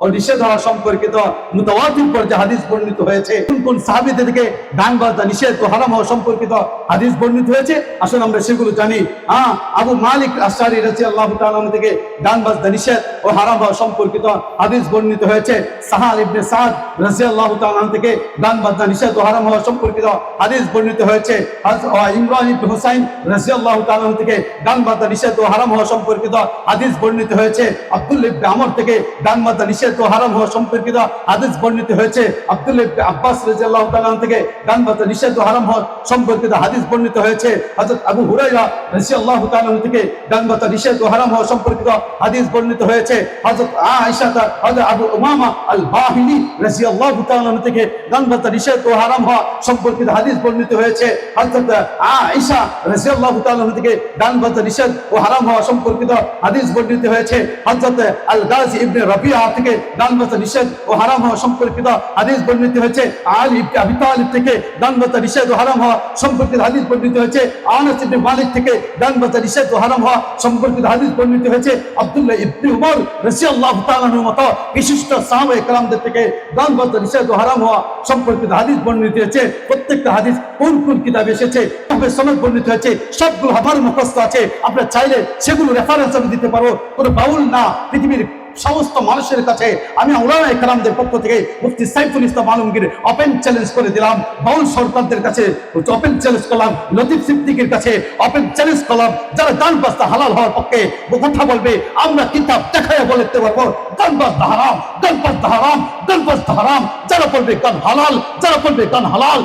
ও নিষেধ হওয়া সম্পর্কিত মুতাওয়াতির পর্যায়ে হাদিস বর্ণিত হয়েছে। কোন কোন সাহাবীদের থেকে গান বাজনা নিষেধ ও হারাম হওয়া সম্পর্কিত হাদিস বর্ণিত হয়েছে, আসলে আমরা সেগুলো জানি। আবু মালিক আশআরী রাদিয়াল্লাহু তাআলা থেকে গান বাজনা নিষেধ ও হারাম হওয়া সম্পর্কিত হাদিস বর্ণিত হয়েছে। সাহাল ইবনে সাদ রাদিয়াল্লাহু তাআলা থেকে গান বাজনা নিষেধ ও হারাম হওয়া সম্পর্কিত হাদিস বর্ণিত হয়েছে। ইমরান ইবনে হুসাইন রাদিয়াল্লাহু তাআলা থেকে গান বাজনা নিষেধ ও হারাম হওয়া সম্পর্কিত হাদিস বর্ণিত হয়েছে। আব্দুল্লাহ ইবনে আমর থেকে গান বাজনা নিষেধ ও হারাম হওয়া সম্পর্কিত হাদিস বর্ণিত হয়েছে। আব্দুল্লাহ ইবনে আব্বাস রাদিয়াল্লাহু তাআলা থেকে গান বাজনা নিষেধ ও হারাম হওয়া সম্পর্কিত হাদিস বর্ণিত হয়েছে। হযরত আবু হুরায়রা রাদিয়াল্লাহু তাআলা থেকে গান বাজনা নিষেধ ও হারাম হওয়া সম্পর্কিত হাদিস বর্ণিত হয়েছে। হযরত আয়েশা হযরত আবু উমামা আল বাহিলি রাদিয়াল্লাহু তাআলা থেকে গান বাজনা নিষেধ ও হারাম হওয়া সম্পর্কিত হাদিস বর্ণিত হয়েছে। হযরত আয়েশা রাদিয়াল্লাহু তাআলা থেকে গান বাজনা নিষেধ ও হারাম হওয়া সম্পর্কিত হাদিস বর্ণিত হয়েছে। হযরত আল গাজী ইবনে রাবিয়া থেকে গান বাজনা নিষেধ ও হারাম হওয়া সম্পর্কিত হাদিস বর্ণিত হয়েছে। আলী ইবনে আবি তালিব থেকে গান বাজনা নিষেধ ও হারাম হওয়া সম্পর্কিত হাদিস বর্ণিত হয়েছে। আনাস ইবনে মালিক থেকে গান বাজনা নিষেধ ও হারাম হওয়া সম্পর্কিত হাদিস বর্ণিত হয়েছে। আব্দুল্লাহ ইবনে উমর রাদিয়াল্লাহু তাআলা আনহুর মতো বিশিষ্ট সাহাবায়ে কেরামদের থেকে গান বাজনা নিষেধ ও হারাম হওয়া সম্পর্কিত হাদিস বর্ণিত হয়েছে। প্রত্যেকটা হাদিস কোন কোন কিতাবে এসেছে, কিভাবে সনদ বর্ণিত হয়েছে, সবগুলো আমার মুখস্থ আছে। আপনারা চাইলে সেগুলো রেফারেন্স আমি দিতে পারবো, কোনো বাউল না। পৃথিবীর সমস্ত মানুষের কাছে আমি উলামায়ে কেরামদের পক্ষ থেকে মুফতি সাইফুল ইসলাম আলমগীর ওপেন চ্যালেঞ্জ করে দিলাম। বাউল সরকারদের কাছে ওপেন চ্যালেঞ্জ করলাম, লতিফ সিদ্দিকীর কাছে ওপেন চ্যালেঞ্জ করলাম। যারা গান বাজনা হালাল হওয়ার পক্ষে কথা বলবে, আমরা কিতাব দেখাইয়া বলতে পারবো গান বাজনা হারাম, গান বাজনা হারাম, গান বাজনা হারাম। যারা বলবে গান হালাল, যারা বলবে গান হালাল।